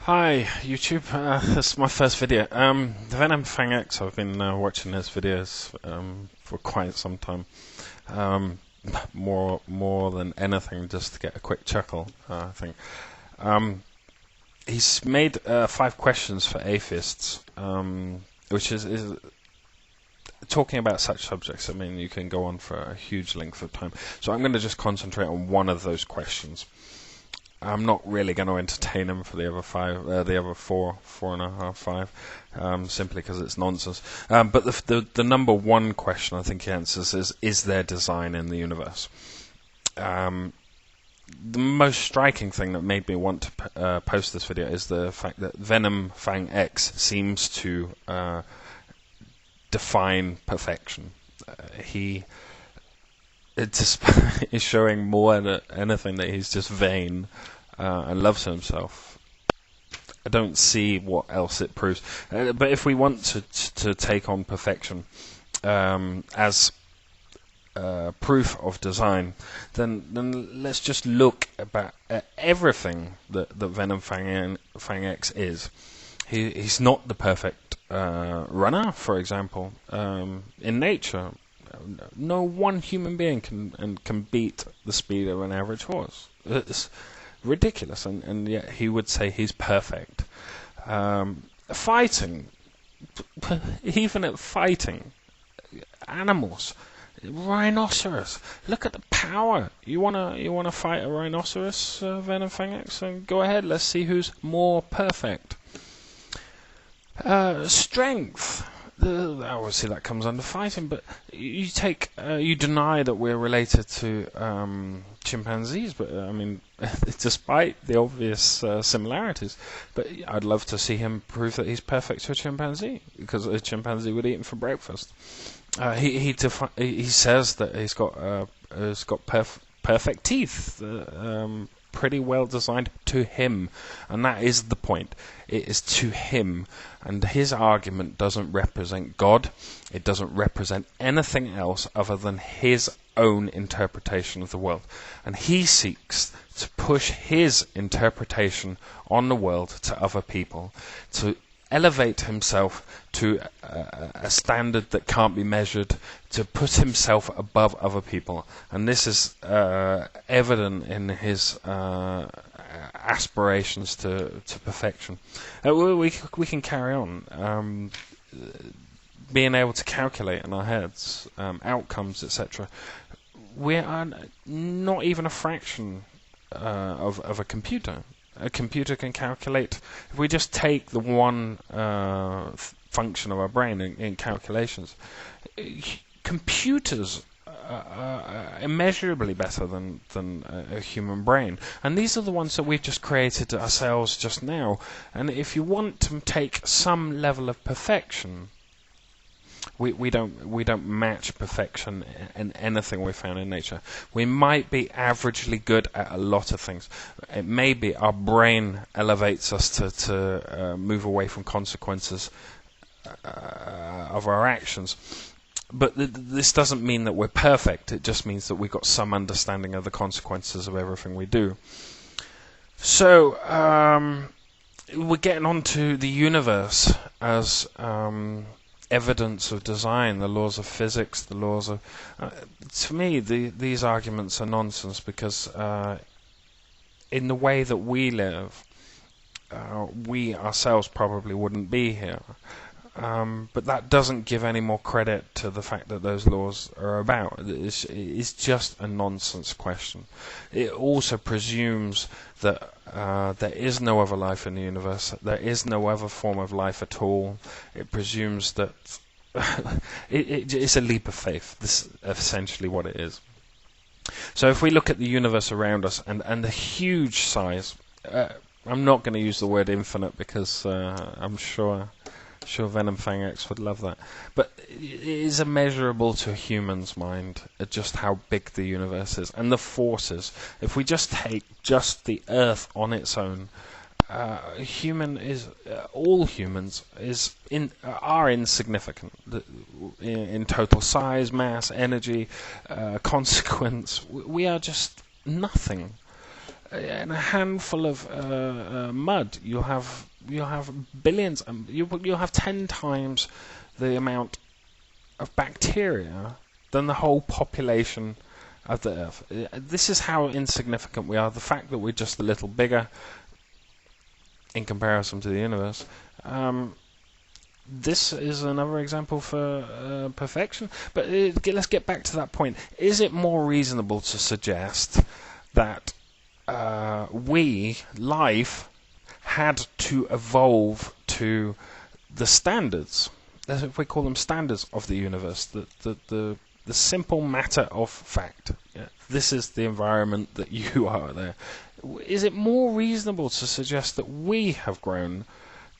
Hi YouTube, this is my first video. The venomfangx, I've been watching his videos for quite some time. More than anything, just to get a quick chuckle, I think. He's made 5 questions for atheists, which is talking about such subjects. I mean, you can go on for a huge length of time. So I'm going to just concentrate on one of those questions. I'm not really going to entertain him for the other 5, the other 4.5, 5, simply because it's nonsense. But the number one question I think he answers is there design in the universe? The most striking thing that made me want to post this video is the fact that venomfangx seems to define perfection. He is showing more than anything that he's just vain and loves himself. I don't see what else it proves. But if we want to take on perfection as proof of design, then let's just look at everything that venomfangx is. He's not the perfect runner, for example. In nature, no one human being can beat the speed of an average horse. It's ridiculous, and yet he would say he's perfect. Fighting, even at fighting, animals, rhinoceros. Look at the power. You wanna fight a rhinoceros, venomfangx? And go ahead. Let's see who's more perfect. Strength. Obviously that comes under fighting, but you deny that we're related to chimpanzees, but I mean, despite the obvious similarities, but I'd love to see him prove that he's perfect to a chimpanzee, because a chimpanzee would eat him for breakfast. He says that he's got perfect teeth. Pretty well designed to him, and that is the point. It is to him, and his argument doesn't represent God. It doesn't represent anything else other than his own interpretation of the world, and he seeks to push his interpretation on the world to other people, to elevate himself to a standard that can't be measured, to put himself above other people. And this is evident in his aspirations to perfection. We can carry on. Being able to calculate in our heads outcomes, etc. We are not even a fraction of a computer. A computer can calculate. If we just take the one function of our brain in calculations, computers are immeasurably better than a human brain, and these are the ones that we've just created ourselves just now. And if you want to take some level of perfection, we don't match perfection in anything we found in nature. We might be averagely good at a lot of things. It may be our brain elevates us to move away from consequences of our actions. But this doesn't mean that we're perfect. It just means that we've got some understanding of the consequences of everything we do. So we're getting on to the universe as evidence of design, the laws of physics, the laws of... to me, these arguments are nonsense, because in the way that we live, we ourselves probably wouldn't be here. But that doesn't give any more credit to the fact that those laws are about. It's just a nonsense question. It also presumes that there is no other life in the universe. There is no other form of life at all. It presumes that it's a leap of faith. This is essentially what it is. So if we look at the universe around us and the huge size, I'm not going to use the word infinite, because I'm sure venomfangx would love that, but it is immeasurable to a human's mind just how big the universe is, and the forces. If we just take just the Earth on its own, all humans are insignificant in total size, mass, energy, consequence. We are just nothing. in a handful of mud, you'll have billions, you'll have 10 times the amount of bacteria than the whole population of the Earth. This is how insignificant we are. The fact that we're just a little bigger in comparison to the universe. This is another example for perfection. But let's get back to that point. Is it more reasonable to suggest that life, had to evolve to the standards, if we call them standards of the universe, the simple matter of fact? Yeah, this is the environment that you are there. Is it more reasonable to suggest that we have grown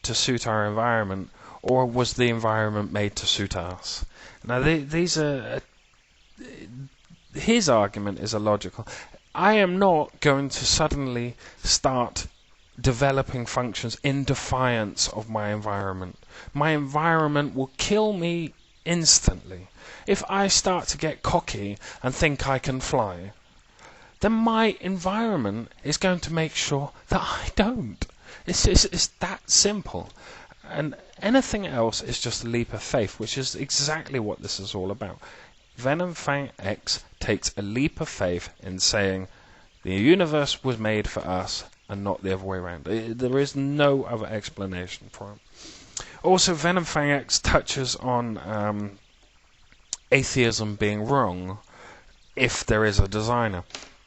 to suit our environment, or was the environment made to suit us? Now, these are... his argument is illogical. I am not going to suddenly start developing functions in defiance of my environment. My environment will kill me instantly. If I start to get cocky and think I can fly, then my environment is going to make sure that I don't. It's that simple. And anything else is just a leap of faith, which is exactly what this is all about. venomfangx takes a leap of faith in saying the universe was made for us and not the other way around. There is no other explanation for it. Also, venomfangx touches on atheism being wrong if there is a designer.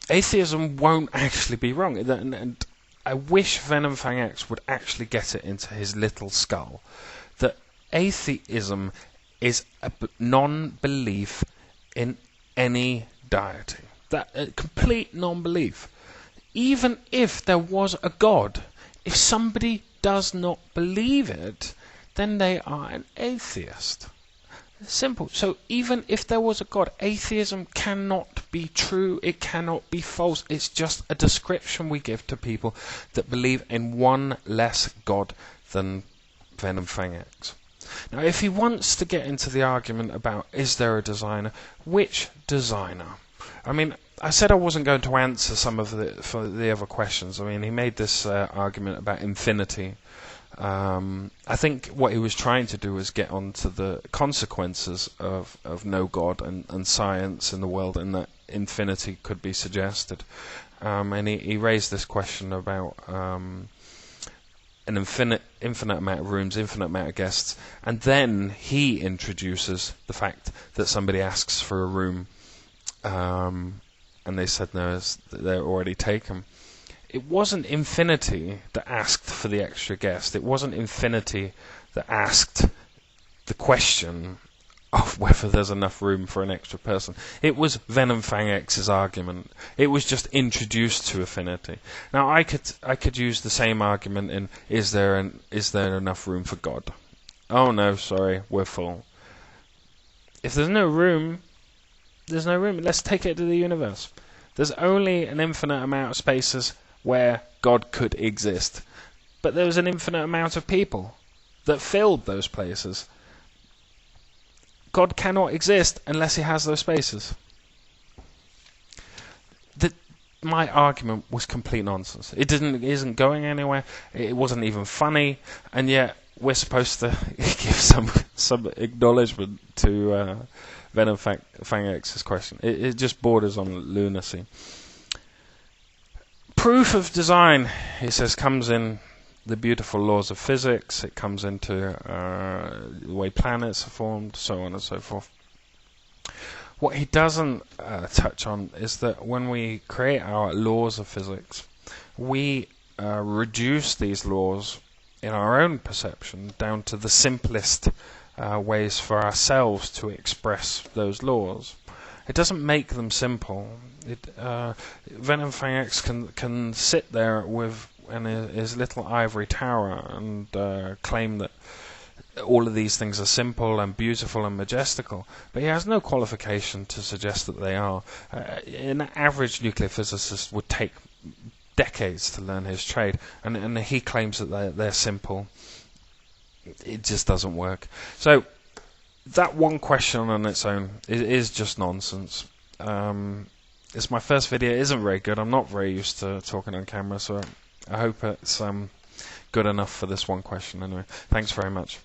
Atheism won't actually be wrong, and I wish venomfangx would actually get it into his little skull that atheism is a non-belief in any deity. That complete non-belief. Even if there was a God, if somebody does not believe it, then they are an atheist. Simple. So even if there was a God, atheism cannot be true, it cannot be false. It's just a description we give to people that believe in one less God than venomfangx. Now, if he wants to get into the argument about is there a designer, which designer? I mean, I said I wasn't going to answer some of the other questions. I mean, he made this argument about infinity. I think what he was trying to do was get onto the consequences of no God and science in the world, and that infinity could be suggested. And he raised this question about an infinite amount of rooms, infinite amount of guests, and then he introduces the fact that somebody asks for a room, and they said no, they're already taken. It wasn't infinity that asked for the extra guest. It wasn't infinity that asked the question of whether there's enough room for an extra person. It was venomfangx's argument. It was just introduced to infinity. Now I could use the same argument in is there enough room for God? Oh no, sorry, we're full. If there's no room, there's no room. Let's take it to the universe. There's only an infinite amount of spaces where God could exist. But there was an infinite amount of people that filled those places. God cannot exist unless he has those spaces. My argument was complete nonsense. It isn't going anywhere. It wasn't even funny, and yet we're supposed to give some acknowledgement to venomfangx's question. It just borders on lunacy. Proof of design, he says, comes in the beautiful laws of physics. It comes into the way planets are formed, so on and so forth. What he doesn't touch on is that when we create our laws of physics, we reduce these laws in our own perception down to the simplest ways for ourselves to express those laws. It doesn't make them simple. venomfangx can sit there in his little ivory tower and claim that all of these things are simple and beautiful and majestical, but he has no qualification to suggest that they are. An average nuclear physicist would take decades to learn his trade, and he claims that they're simple. It just doesn't work. So that one question on its own is just nonsense. It's my first video. It isn't very good. I'm not very used to talking on camera, so I hope it's good enough for this one question anyway. Thanks very much.